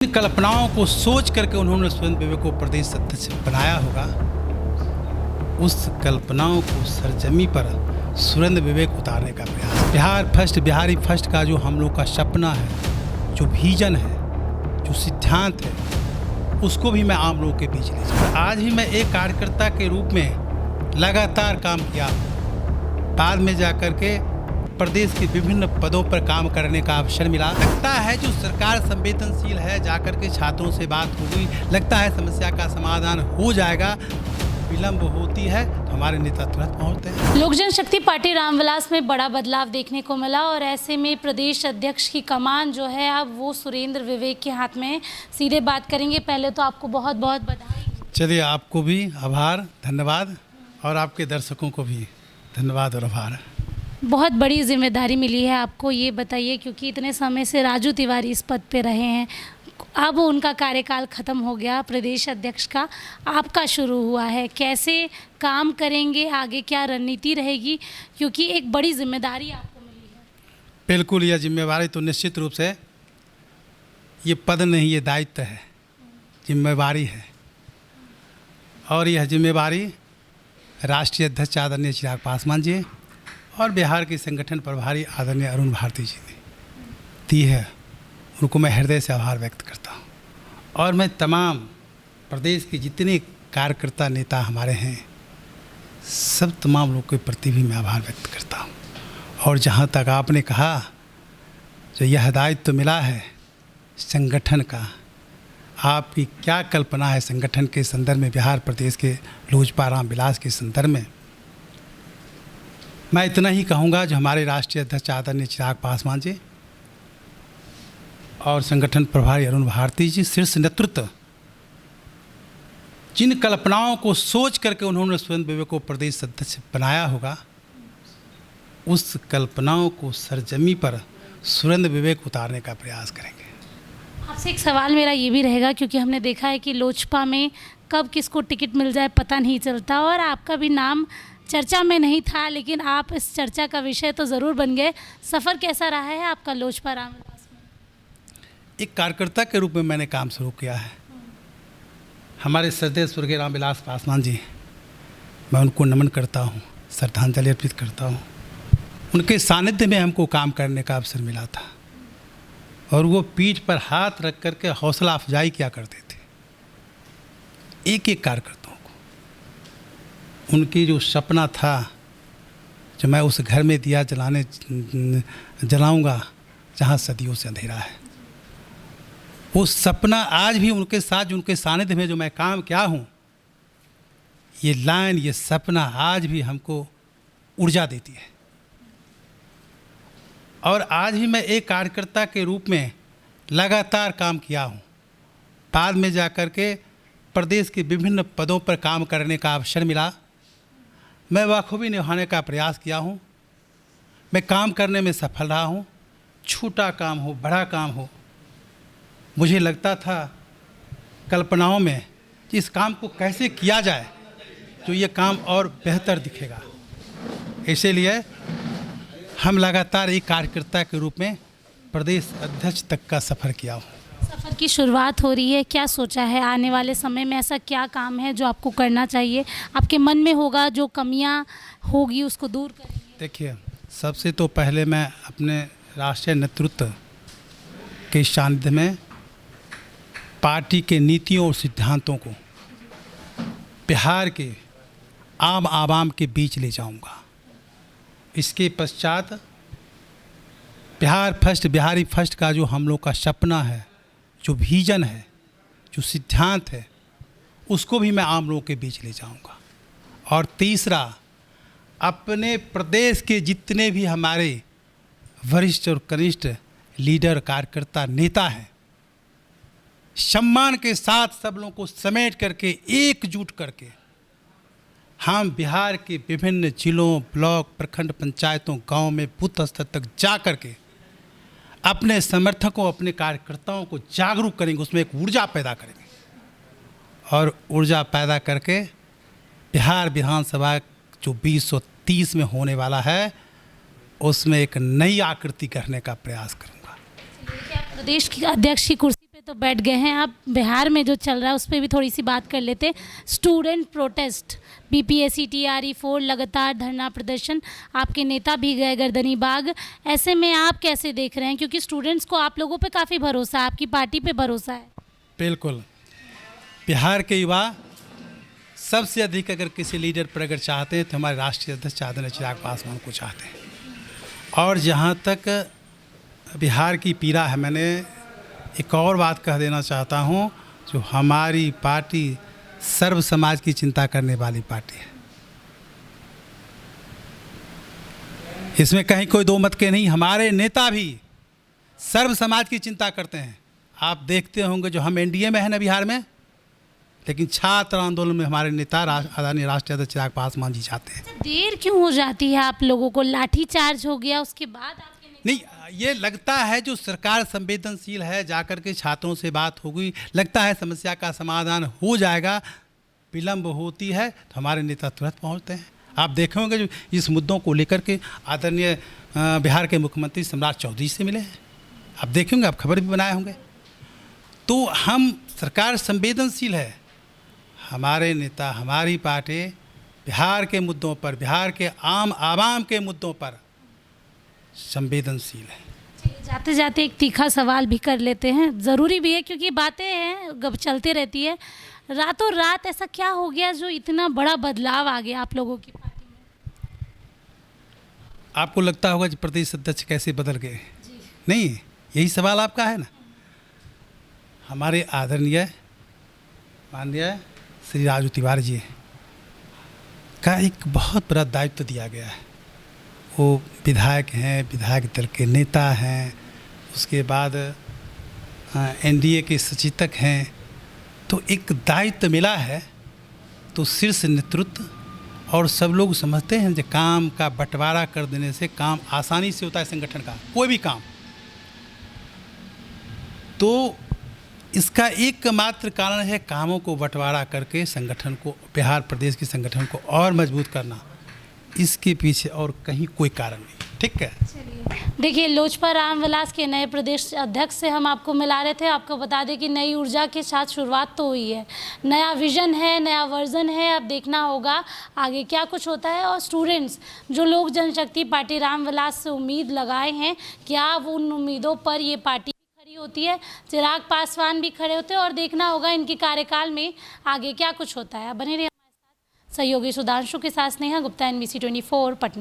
इन कल्पनाओं को सोच करके उन्होंने सुरेंद्र विवेक को प्रदेश अध्यक्ष बनाया होगा। उस कल्पनाओं को सरजमी पर सुरेंद्र विवेक उतारने का प्रयास, बिहार फर्स्ट, बिहारी फर्स्ट का जो हम लोग का सपना है, जो विजन है, जो सिद्धांत है, उसको भी मैं आम लोगों के बीच ले जाऊँ। आज भी मैं एक कार्यकर्ता के रूप में लगातार काम किया, बाद में जाकर के प्रदेश के विभिन्न पदों पर काम करने का अवसर मिला। लगता है जो सरकार संवेदनशील है, जाकर के छात्रों से बात होगी, लगता है समस्या का समाधान हो जाएगा। विलंब होती है तो हमारे नेता तुरंत पहुंचते हैं। लोक जनशक्ति पार्टी रामविलास में बड़ा बदलाव देखने को मिला और ऐसे में प्रदेश अध्यक्ष की कमान जो है अब वो सुरेंद्र विवेक के हाथ में है। सीधे बात करेंगे। पहले तो आपको बहुत बहुत बधाई। चलिए, आपको भी आभार, धन्यवाद, और आपके दर्शकों को भी धन्यवाद और आभार। बहुत बड़ी जिम्मेदारी मिली है आपको, ये बताइए, क्योंकि इतने समय से राजू तिवारी इस पद पे रहे हैं, अब उनका कार्यकाल ख़त्म हो गया, प्रदेश अध्यक्ष का आपका शुरू हुआ है। कैसे काम करेंगे, आगे क्या रणनीति रहेगी, क्योंकि एक बड़ी जिम्मेदारी आपको मिली है। बिल्कुल, यह जिम्मेवारी तो निश्चित रूप से, ये पद नहीं, ये दायित्व है, जिम्मेवारी है। और यह जिम्मेवारी राष्ट्रीय अध्यक्ष आदरणीय चिराग पासवान जी और बिहार के संगठन प्रभारी आदरणीय अरुण भारती जी ने दी है। उनको मैं हृदय से आभार व्यक्त करता हूँ। और मैं तमाम प्रदेश के जितने कार्यकर्ता नेता हमारे हैं, सब तमाम लोगों के प्रति भी मैं आभार व्यक्त करता हूँ। और जहाँ तक आपने कहा, जो यह दायित्व तो मिला है संगठन का, आपकी क्या कल्पना है संगठन के संदर्भ में, बिहार प्रदेश के लोजपा रामविलास के संदर्भ में, मैं इतना ही कहूँगा। जो हमारे राष्ट्रीय अध्यक्ष आदरणीय चिराग पासवान जी और संगठन प्रभारी अरुण भारती जी, शीर्ष नेतृत्व, जिन कल्पनाओं को सोच करके उन्होंने सुरेंद्र विवेक को प्रदेश अध्यक्ष बनाया होगा, उस कल्पनाओं को सरजमी पर सुरेंद्र विवेक उतारने का प्रयास करेंगे। आपसे एक सवाल मेरा ये भी रहेगा, क्योंकि हमने देखा है कि लोजपा में कब किसको टिकट मिल जाए पता नहीं चलता, और आपका भी नाम चर्चा में नहीं था, लेकिन आप इस चर्चा का विषय तो ज़रूर बन गए। सफ़र कैसा रहा है आपका लोजपा रामविलास में? एक कार्यकर्ता के रूप में मैंने काम शुरू किया है। हमारे श्रद्धेय स्वर्गीय रामविलास पासवान जी, मैं उनको नमन करता हूँ, श्रद्धांजलि अर्पित करता हूँ। उनके सानिध्य में हमको काम करने का अवसर मिला था, और वो पीठ पर हाथ रख करके हौसला अफजाई किया करते थे एक एक कार्यकर्ताओं को। उनकी जो सपना था, जो मैं उस घर में दिया जलाऊंगा जहाँ सदियों से अंधेरा है, वो सपना आज भी उनके साथ, जो उनके सानिध्य में जो मैं काम किया हूँ, ये लाइन, ये सपना आज भी हमको ऊर्जा देती है। और आज भी मैं एक कार्यकर्ता के रूप में लगातार काम किया हूँ, बाद में जाकर के प्रदेश के विभिन्न पदों पर काम करने का अवसर मिला। मैं बखूबी निभाने का प्रयास किया हूँ। मैं काम करने में सफल रहा हूँ, छोटा काम हो, बड़ा काम हो। मुझे लगता था कल्पनाओं में कि इस काम को कैसे किया जाए तो ये काम और बेहतर दिखेगा। इसीलिए हम लगातार एक कार्यकर्ता के रूप में प्रदेश अध्यक्ष तक का सफ़र किया हूँ। सफ़र की शुरुआत हो रही है, क्या सोचा है आने वाले समय में? ऐसा क्या काम है जो आपको करना चाहिए, आपके मन में होगा, जो कमियां होगी उसको दूर करेंगे? देखिए, सबसे तो पहले मैं अपने राष्ट्रीय नेतृत्व के सानिध्य में पार्टी के नीतियों और सिद्धांतों को बिहार के आम आवाम के बीच ले जाऊंगा। इसके पश्चात बिहार फर्स्ट, बिहारी फर्स्ट का जो हम लोग का सपना है, जो विजन है, जो सिद्धांत है, उसको भी मैं आम लोगों के बीच ले जाऊंगा। और तीसरा, अपने प्रदेश के जितने भी हमारे वरिष्ठ और कनिष्ठ लीडर, कार्यकर्ता, नेता हैं, सम्मान के साथ सब लोगों को समेट करके, एकजुट करके हम बिहार के विभिन्न जिलों, ब्लॉक, प्रखंड पंचायतों, गांव में बूथ स्तर तक जा करके अपने समर्थकों, अपने कार्यकर्ताओं को जागरूक करेंगे, उसमें एक ऊर्जा पैदा करेंगे। और ऊर्जा पैदा करके बिहार विधानसभा जो 2030 में होने वाला है, उसमें एक नई आकृति करने का प्रयास करूँगा। क्या प्रदेश की अध्यक्ष की कुर्सी पे पे तो बैठ गए हैं, आप बिहार में जो चल रहा है उस पर भी थोड़ी सी बात कर लेते हैं। स्टूडेंट प्रोटेस्ट, बीपीएससी TRE 4 लगातार धरना प्रदर्शन, आपके नेता भी गए गर्दनी बाग। ऐसे में आप कैसे देख रहे हैं, क्योंकि स्टूडेंट्स को आप लोगों पे काफ़ी भरोसा है, आपकी पार्टी पे भरोसा है। बिल्कुल, बिहार के युवा सबसे अधिक अगर किसी लीडर पर अगर चाहते हैं तो हमारे राष्ट्रीय अध्यक्ष आदरणीय चिराग पासवान को चाहते हैं। और जहाँ तक बिहार की पीड़ा है, मैंने एक और बात कह देना चाहता हूँ, जो हमारी पार्टी सर्व समाज की चिंता करने वाली पार्टी है। इसमें कहीं कोई दो मत के नहीं, हमारे नेता भी सर्व समाज की चिंता करते हैं। आप देखते होंगे जो हम एनडीए में हैं ना बिहार में, लेकिन छात्र आंदोलन में हमारे नेता आदरणीय राष्ट्रीय अध्यक्ष चिराग पासवान जी चाहते हैं। देर क्यों हो जाती है आप लोगों को? लाठी चार्ज हो गया उसके बाद आपके नहीं, ये लगता है जो सरकार संवेदनशील है, जाकर के छात्रों से बात होगी, लगता है समस्या का समाधान हो जाएगा। विलम्ब होती है तो हमारे नेता तुरंत पहुंचते हैं। आप देखे होंगे जो इस मुद्दों को लेकर के आदरणीय बिहार के मुख्यमंत्री सम्राट चौधरी से मिले हैं, आप देखेंगे, आप खबर भी बनाए होंगे। तो हम सरकार संवेदनशील है, हमारे नेता हमारी पार्टी बिहार के मुद्दों पर, बिहार के आम आवाम के मुद्दों पर संवेदनशील है। जाते जाते एक तीखा सवाल भी कर लेते हैं, ज़रूरी भी है क्योंकि बातें हैं चलती रहती है। रातों रात ऐसा क्या हो गया जो इतना बड़ा बदलाव आ गया आप लोगों की पार्टी में? आपको लगता होगा कि प्रदेश अध्यक्ष कैसे बदल गए? नहीं, यही सवाल आपका है ना। हमारे आदरणीय माननीय श्री राजू तिवारी जी का एक बहुत बड़ा दायित्व दिया गया है। वो विधायक हैं, विधायक दल के नेता हैं, उसके बाद एनडीए के सचेतक हैं। तो एक दायित्व मिला है, तो शीर्ष नेतृत्व और सब लोग समझते हैं कि काम का बंटवारा कर देने से काम आसानी से होता है। संगठन का कोई भी काम, तो इसका एकमात्र कारण है कामों को बंटवारा करके संगठन को, बिहार प्रदेश के संगठन को और मजबूत करना। इसके पीछे और कहीं कोई कारण नहीं। ठीक है, चलिए, देखिए, लोजपा रामविलास के नए प्रदेश अध्यक्ष से हम आपको मिला रहे थे। आपको बता दें कि नई ऊर्जा के साथ शुरुआत तो हुई है, नया विजन है, नया वर्जन है। अब देखना होगा आगे क्या कुछ होता है। और स्टूडेंट्स जो लोक जनशक्ति पार्टी रामविलास से उम्मीद लगाए हैं, क्या वो उन उम्मीदों पर ये पार्टी खड़ी होती है? चिराग पासवान भी खड़े होते हैं और देखना होगा इनके कार्यकाल में आगे क्या कुछ होता है। बने रहिए हमारे साथ। सहयोगी सुधांशु के साथ स्नेहा गुप्ता, NBC 24 पटना।